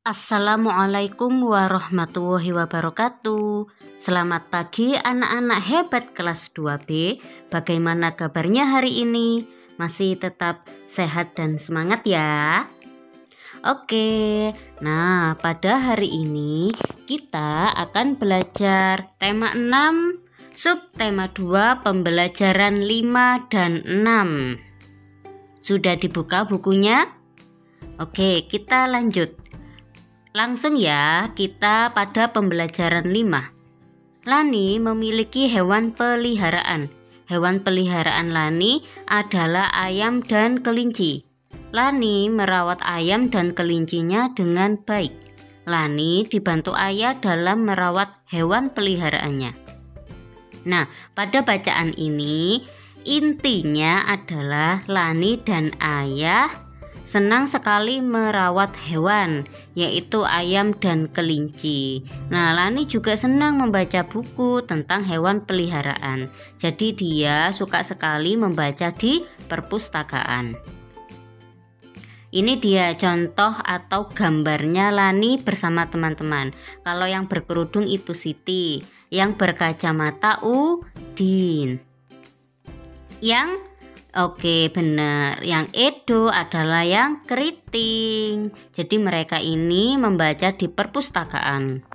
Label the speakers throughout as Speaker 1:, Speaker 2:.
Speaker 1: Assalamualaikum warahmatullahi wabarakatuh. Selamat pagi anak-anak hebat kelas 2B. Bagaimana kabarnya hari ini? Masih tetap sehat dan semangat ya? Oke, nah pada hari ini kita akan belajar tema 6, subtema 2, pembelajaran 5 dan 6. Sudah dibuka bukunya? Oke, kita lanjut. Langsung ya, kita pada pembelajaran 5. Lani memiliki hewan peliharaan. Hewan peliharaan Lani adalah ayam dan kelinci. Lani merawat ayam dan kelincinya dengan baik. Lani dibantu ayah dalam merawat hewan peliharaannya. Nah, pada bacaan ini intinya adalah Lani dan ayah senang sekali merawat hewan, yaitu ayam dan kelinci. Nah, Lani juga senang membaca buku tentang hewan peliharaan. Jadi dia suka sekali membaca di perpustakaan. Ini dia contoh atau gambarnya Lani bersama teman-teman. Kalau yang berkerudung itu Siti, yang berkacamata Udin. Oke, benar. Yang Edo adalah yang keriting. Jadi mereka ini membaca di perpustakaan.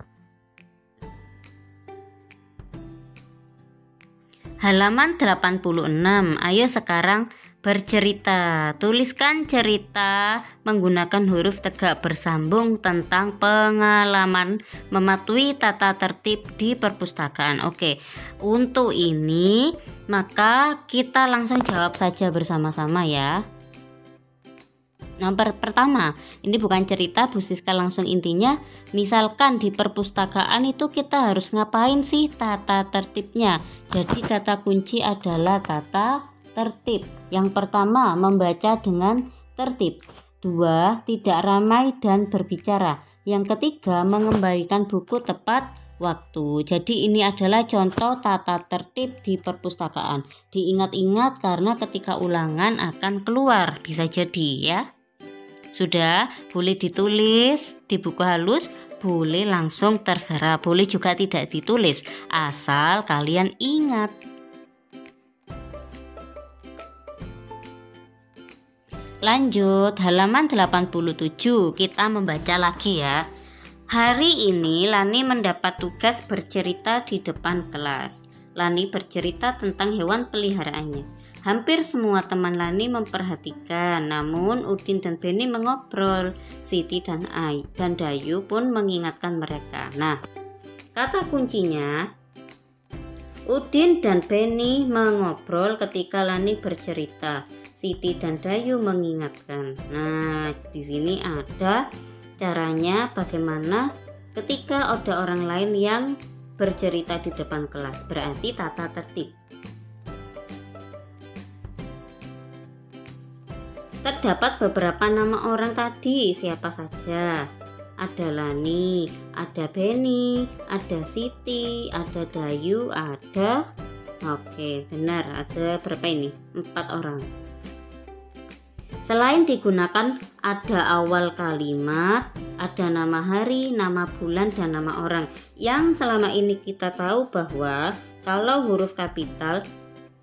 Speaker 1: Halaman 86. Ayo sekarang bercerita. Tuliskan cerita menggunakan huruf tegak bersambung tentang pengalaman mematuhi tata tertib di perpustakaan. Oke, untuk ini maka kita langsung jawab saja bersama-sama ya. Nomor pertama, ini bukan cerita, Bu Siska langsung intinya. Misalkan di perpustakaan itu kita harus ngapain sih tata tertibnya? Jadi kata kunci adalah tata tertib. Yang pertama, membaca dengan tertib. 2, tidak ramai dan berbicara. Yang ketiga, mengembalikan buku tepat waktu. Jadi ini adalah contoh tata tertib di perpustakaan. Diingat-ingat karena ketika ulangan akan keluar, bisa jadi ya. Sudah, boleh ditulis di buku halus, boleh langsung terserah, boleh juga tidak ditulis, asal kalian ingat. Lanjut, halaman 87, kita membaca lagi ya. Hari ini Lani mendapat tugas bercerita di depan kelas. Lani bercerita tentang hewan peliharaannya. Hampir semua teman Lani memperhatikan, namun Udin dan Beni mengobrol. Siti dan Dayu pun mengingatkan mereka. Nah, kata kuncinya, Udin dan Beni mengobrol ketika Lani bercerita. Siti dan Dayu mengingatkan. Nah, di sini ada caranya bagaimana ketika ada orang lain yang bercerita di depan kelas, berarti tata tertib. Terdapat beberapa nama orang tadi, siapa saja? Ada Lani, ada Beni, ada Siti, ada Dayu, ada... Oke, benar, ada berapa ini? 4 orang. Selain digunakan ada awal kalimat, ada nama hari, nama bulan, dan nama orang. Yang selama ini kita tahu bahwa kalau huruf kapital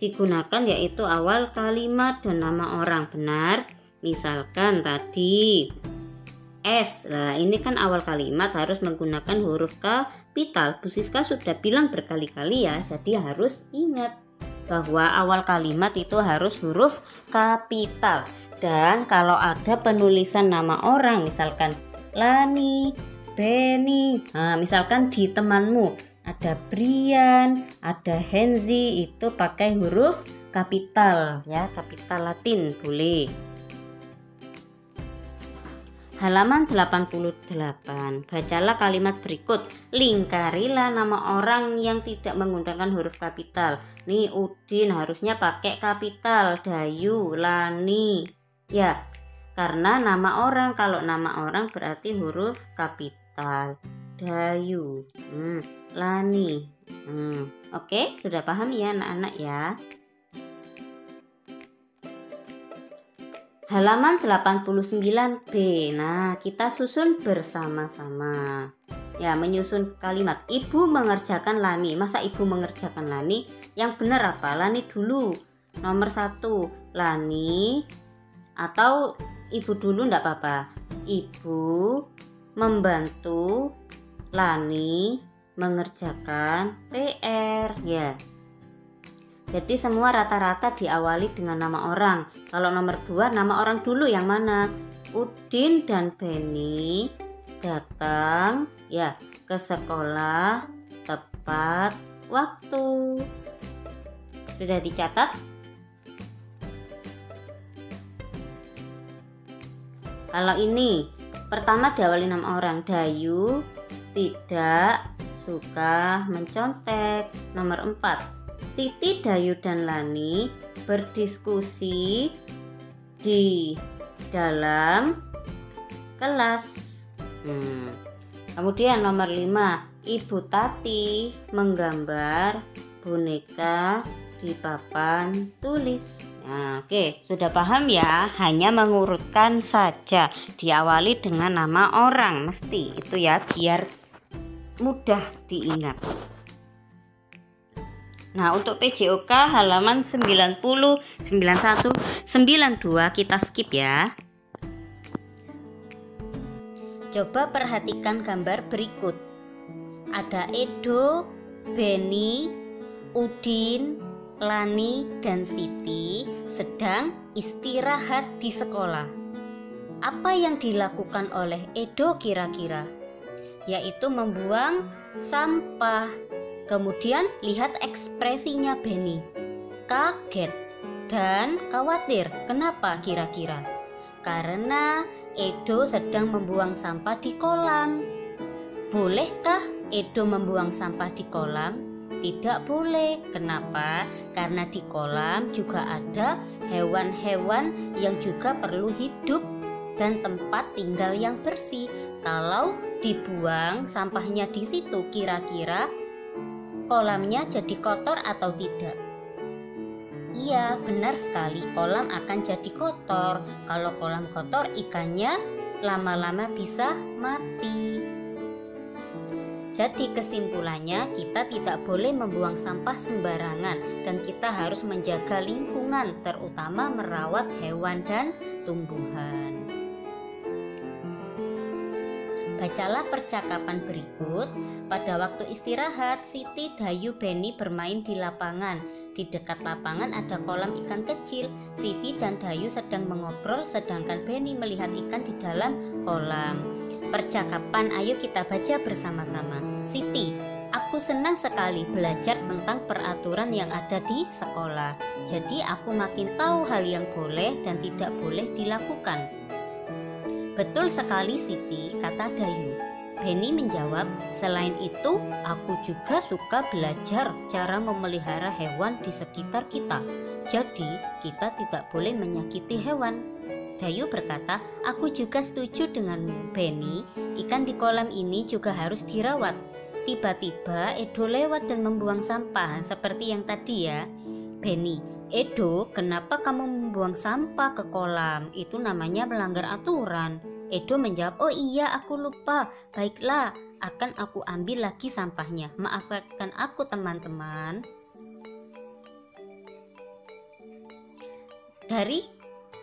Speaker 1: digunakan yaitu awal kalimat dan nama orang. Benar? Misalkan tadi S. Nah, ini kan awal kalimat harus menggunakan huruf kapital. Bu Siska sudah bilang berkali-kali ya, jadi harus ingat bahwa awal kalimat itu harus huruf kapital. Dan kalau ada penulisan nama orang, misalkan Lani, Beni, nah, misalkan di temanmu ada Brian, ada Henzi, itu pakai huruf kapital ya, kapital Latin boleh. Halaman 88, bacalah kalimat berikut. Lingkarilah nama orang yang tidak menggunakan huruf kapital. Nih Udin harusnya pakai kapital, Dayu, Lani. Ya, karena nama orang, kalau nama orang berarti huruf kapital. Dayu, Lani. Oke, sudah paham ya anak-anak ya? halaman 89B. Nah, kita susun bersama-sama. Ya, menyusun kalimat. Ibu mengerjakan Lani. Masa ibu mengerjakan Lani? Yang benar apa? Lani dulu. Nomor 1, Lani. Atau ibu dulu enggak apa-apa. Ibu membantu Lani mengerjakan PR. Ya. Jadi semua rata-rata diawali dengan nama orang. Kalau nomor 2 nama orang dulu yang mana? Udin dan Beni datang ya ke sekolah tepat waktu. Sudah dicatat? Kalau ini pertama diawali nama orang. Dayu tidak suka mencontek. Nomor 4, Siti, Dayu, dan Lani berdiskusi di dalam kelas. Kemudian nomor 5, Ibu Tati menggambar boneka di papan tulis. Nah, oke, sudah paham ya? Hanya mengurutkan saja. Diawali dengan nama orang mesti itu ya, biar mudah diingat. Nah, untuk PJOK halaman 90, 91, 92 kita skip ya. Coba perhatikan gambar berikut. Ada Edo, Beni, Udin, Lani, dan Siti sedang istirahat di sekolah. Apa yang dilakukan oleh Edo kira-kira? Yaitu membuang sampah. Kemudian lihat ekspresinya Beni, kaget dan khawatir. Kenapa kira-kira? Karena Edo sedang membuang sampah di kolam. Bolehkah Edo membuang sampah di kolam? Tidak boleh. Kenapa? Karena di kolam juga ada hewan-hewan yang juga perlu hidup dan tempat tinggal yang bersih. Kalau dibuang sampahnya di situ, kira-kira kolamnya jadi kotor atau tidak? Iya, benar sekali, kolam akan jadi kotor. Kalau kolam kotor, ikannya lama-lama bisa mati. Jadi kesimpulannya, kita tidak boleh membuang sampah sembarangan dan kita harus menjaga lingkungan, terutama merawat hewan dan tumbuhan. Bacalah percakapan berikut. Pada waktu istirahat, Siti, Dayu, Beni bermain di lapangan. Di dekat lapangan ada kolam ikan kecil. Siti dan Dayu sedang mengobrol, sedangkan Beni melihat ikan di dalam kolam. Percakapan, ayo kita baca bersama-sama. Siti, aku senang sekali belajar tentang peraturan yang ada di sekolah. Jadi aku makin tahu hal yang boleh dan tidak boleh dilakukan. Betul sekali Siti, kata Dayu. Beni menjawab, selain itu aku juga suka belajar cara memelihara hewan di sekitar kita. Jadi kita tidak boleh menyakiti hewan. Dayu berkata, aku juga setuju dengan Beni, ikan di kolam ini juga harus dirawat. Tiba-tiba Edo lewat dan membuang sampah seperti yang tadi ya. Beni, Edo, kenapa kamu membuang sampah ke kolam? Itu namanya melanggar aturan. Edo menjawab, oh iya aku lupa. Baiklah, akan aku ambil lagi sampahnya. Maafkan aku teman-teman. Dari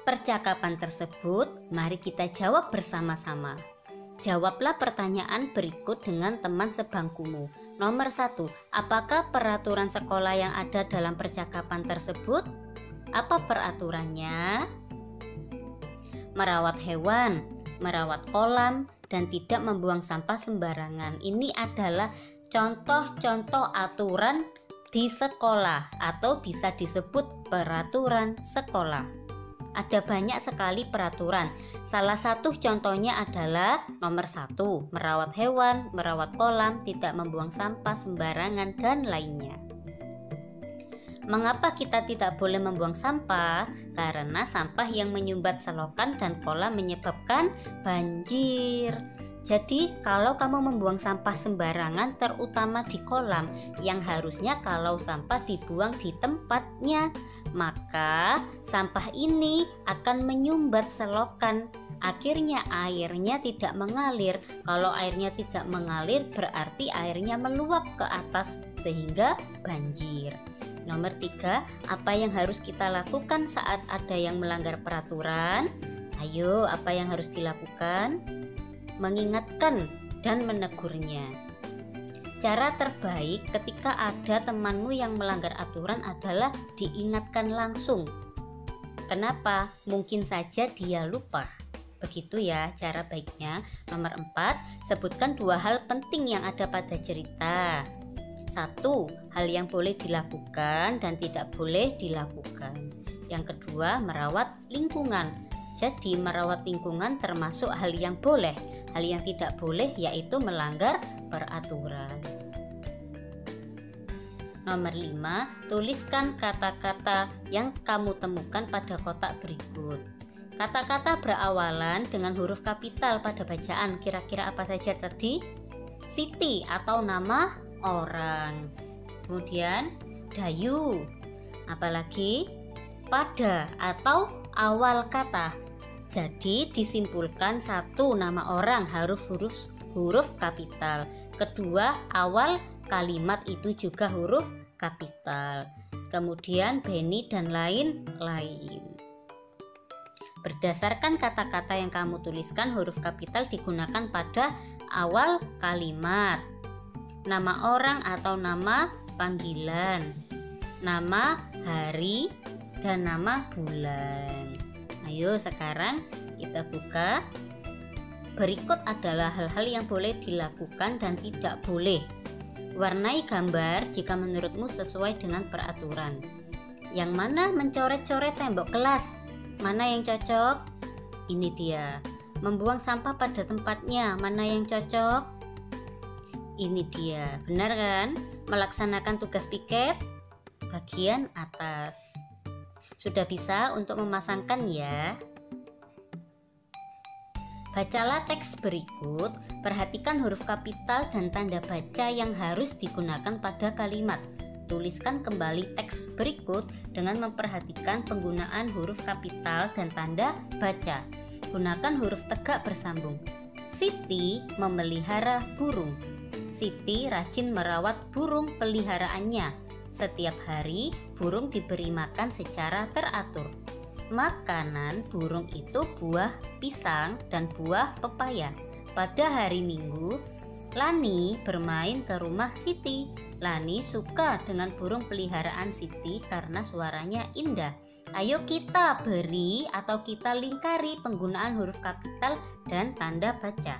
Speaker 1: percakapan tersebut, mari kita jawab bersama-sama. Jawablah pertanyaan berikut dengan teman sebangkumu. Nomor 1, apakah peraturan sekolah yang ada dalam percakapan tersebut? Apa peraturannya? Merawat hewan, merawat kolam, dan tidak membuang sampah sembarangan. Ini adalah contoh-contoh aturan di sekolah atau bisa disebut peraturan sekolah. Ada banyak sekali peraturan. Salah satu contohnya adalah nomor 1, merawat hewan, merawat kolam, tidak membuang sampah sembarangan, dan lainnya. Mengapa kita tidak boleh membuang sampah? Karena sampah yang menyumbat selokan dan kolam menyebabkan banjir. Jadi kalau kamu membuang sampah sembarangan, terutama di kolam, yang harusnya kalau sampah dibuang di tempatnya, maka sampah ini akan menyumbat selokan. Akhirnya airnya tidak mengalir. Kalau airnya tidak mengalir, berarti airnya meluap ke atas sehingga banjir. Nomor 3, apa yang harus kita lakukan saat ada yang melanggar peraturan? Ayo, apa yang harus dilakukan? Mengingatkan dan menegurnya. Cara terbaik ketika ada temanmu yang melanggar aturan adalah diingatkan langsung. Kenapa? Mungkin saja dia lupa. Begitu ya cara baiknya. Nomor 4, sebutkan 2 hal penting yang ada pada cerita. 1, hal yang boleh dilakukan dan tidak boleh dilakukan. Yang kedua, merawat lingkungan. Jadi merawat lingkungan termasuk hal yang boleh. Hal yang tidak boleh yaitu melanggar peraturan. Nomor 5, tuliskan kata-kata yang kamu temukan pada kotak berikut. Kata-kata berawalan dengan huruf kapital pada bacaan. Kira-kira apa saja tadi? Siti atau nama orang. Kemudian Dayu. Apalagi? Pada atau awal kata. Jadi disimpulkan 1, nama orang huruf kapital. Kedua, awal kalimat itu juga huruf kapital. Kemudian Beni dan lain-lain. Berdasarkan kata-kata yang kamu tuliskan, huruf kapital digunakan pada awal kalimat. Nama orang atau nama panggilan, nama hari, dan nama bulan. Ayo sekarang kita buka. Berikut adalah hal-hal yang boleh dilakukan dan tidak boleh. Warnai gambar jika menurutmu sesuai dengan peraturan. Yang mana mencoret-coret tembok kelas? Mana yang cocok? Ini dia. Membuang sampah pada tempatnya. Mana yang cocok? Ini dia. Benar kan? Melaksanakan tugas piket bagian atas. Sudah bisa untuk memasangkan ya. Bacalah teks berikut, perhatikan huruf kapital dan tanda baca yang harus digunakan pada kalimat. Tuliskan kembali teks berikut dengan memperhatikan penggunaan huruf kapital dan tanda baca. Gunakan huruf tegak bersambung. Siti memelihara burung. Siti rajin merawat burung peliharaannya. Setiap hari burung diberi makan secara teratur. Makanan burung itu buah pisang dan buah pepaya. Pada hari Minggu, Lani bermain ke rumah Siti. Lani suka dengan burung peliharaan Siti karena suaranya indah. Ayo kita beri atau kita lingkari penggunaan huruf kapital dan tanda baca.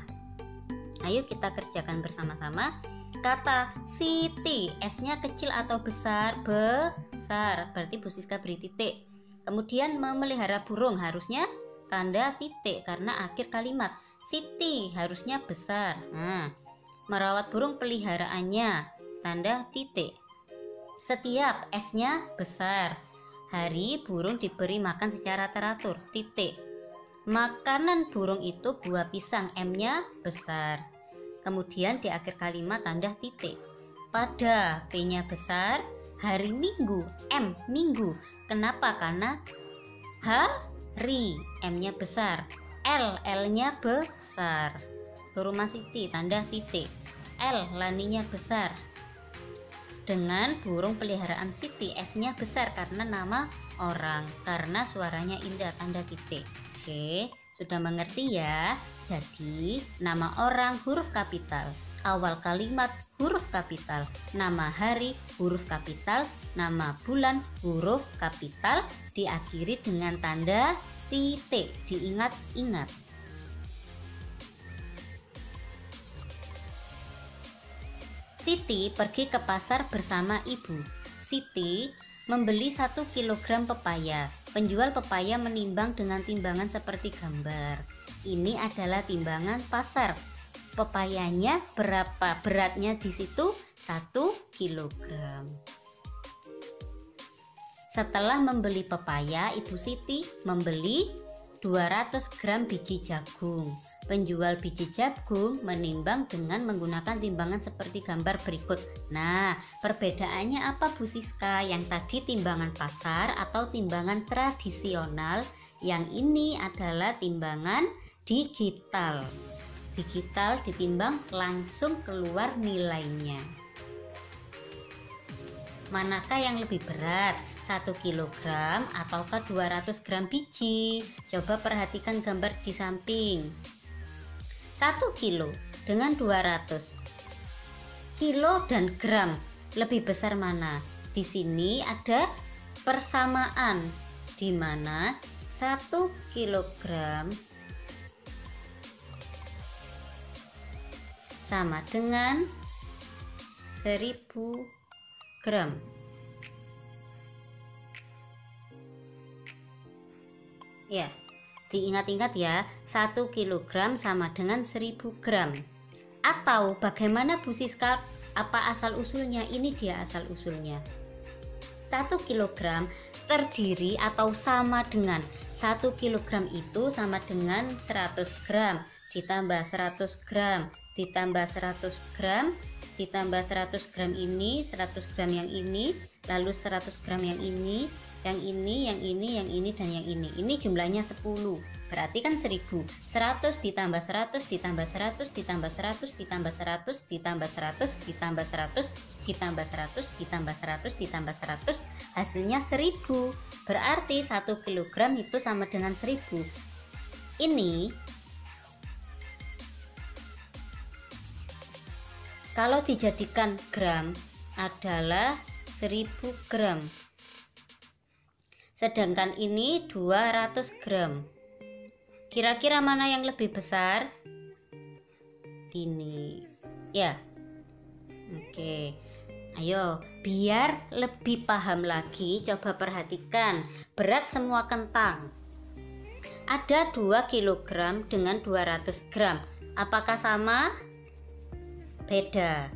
Speaker 1: Ayo kita kerjakan bersama-sama. Kata Siti, S-nya kecil atau besar? Besar, berarti Bu Siska beri titik. Kemudian memelihara burung, harusnya tanda titik karena akhir kalimat. Siti harusnya besar. Merawat burung peliharaannya, tanda titik. Setiap, S-nya besar. Hari burung diberi makan secara teratur, titik. Makanan burung itu buah pisang, M-nya besar. Kemudian di akhir kalimat tanda titik. Pada, P-nya besar. Hari Minggu, M, minggu. Kenapa? Karena hari, M-nya besar. L-nya besar. Ke rumah Siti, tanda titik. L, Laninya besar. Dengan burung peliharaan Siti, S-nya besar karena nama orang. Karena suaranya indah, tanda titik. Oke, sudah mengerti ya? Jadi, nama orang huruf kapital, awal kalimat huruf kapital, nama hari huruf kapital, nama bulan huruf kapital, diakhiri dengan tanda titik. Diingat-ingat. Siti pergi ke pasar bersama ibu. Siti membeli 1 kg pepaya. Penjual pepaya menimbang dengan timbangan seperti gambar. Ini adalah timbangan pasar. Pepayanya berapa? Beratnya di situ 1 kg. Setelah membeli pepaya, Ibu Siti membeli 200 gram biji jagung. penjual biji jagung menimbang dengan menggunakan timbangan seperti gambar berikut. Nah, perbedaannya apa Bu Siska? Yang tadi timbangan pasar atau timbangan tradisional, yang ini adalah timbangan digital. Digital ditimbang langsung keluar nilainya. Manakah yang lebih berat? 1 kg ataukah 200 gram biji? Coba perhatikan gambar di samping. 1 kilo dengan 200. Kilo dan gram lebih besar mana? Di sini ada persamaan di mana 1 kilogram sama dengan 1000 gram. Ya, diingat-ingat ya, 1 kg sama dengan 1000 gram. Atau bagaimana Bu Siska? Apa asal usulnya? Ini dia asal usulnya. 1 kg terdiri atau sama dengan 1 kg itu sama dengan 100 gram ditambah 100 gram ditambah 100 gram ditambah 100 gram ini, 100 gram yang ini, lalu 100 gram yang ini, yang ini, yang ini, yang ini, dan yang ini. Ini jumlahnya 10, berarti kan 1000. 100 ditambah 100 ditambah 100 ditambah 100 ditambah 100 ditambah 100 ditambah 100 ditambah 100 ditambah 100 ditambah 100, hasilnya 1000. Berarti 1 kg itu sama dengan 1000. Ini kalau dijadikan gram adalah 1000 gram. Sedangkan ini 200 gram. Kira-kira mana yang lebih besar? Ini. Ya. Oke. Ayo, biar lebih paham lagi, coba perhatikan berat semua kentang. Ada 2 kg dengan 200 gram. Apakah sama? Beda.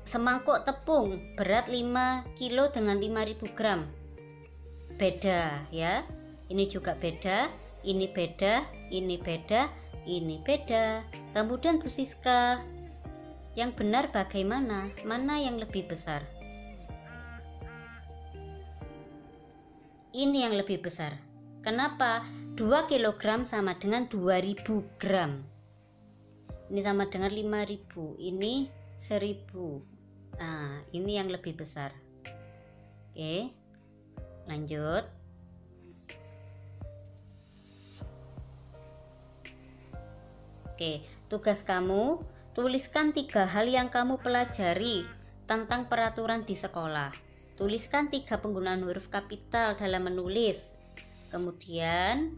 Speaker 1: Semangkuk tepung berat 5 kilo dengan 5000 gram. Beda ya. Ini juga beda, ini beda, ini beda, ini beda. Kemudian Bu Siska, yang benar bagaimana? Mana yang lebih besar? Ini yang lebih besar. Kenapa? 2 kg sama dengan 2000 gram. Ini sama dengan 5000, ini 1000. Nah, ini yang lebih besar. Oke, lanjut. Oke, tugas kamu, tuliskan 3 hal yang kamu pelajari tentang peraturan di sekolah. Tuliskan 3 penggunaan huruf kapital dalam menulis. Kemudian,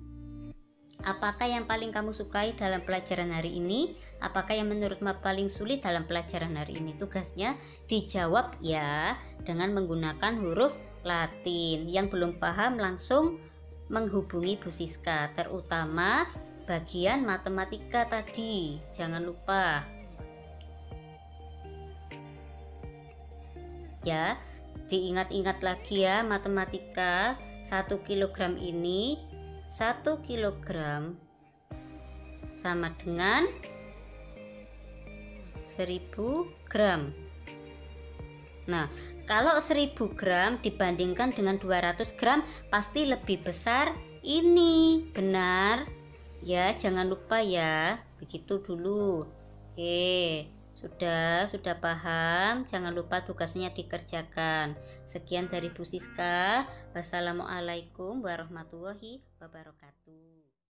Speaker 1: apakah yang paling kamu sukai dalam pelajaran hari ini? Apakah yang menurutmu paling sulit dalam pelajaran hari ini? Tugasnya dijawab ya dengan menggunakan huruf Latin. Yang belum paham langsung menghubungi Bu Siska, terutama bagian matematika tadi. Jangan lupa. Ya, diingat-ingat lagi ya matematika. 1 kg ini 1 kg sama dengan 1000 gram. Nah, kalau 1000 gram dibandingkan dengan 200 gram pasti lebih besar ini. Benar? Ya, jangan lupa ya. Begitu dulu. Oke, sudah paham. Jangan lupa tugasnya dikerjakan. Sekian dari Bu Siska. Wassalamualaikum warahmatullahi wabarakatuh.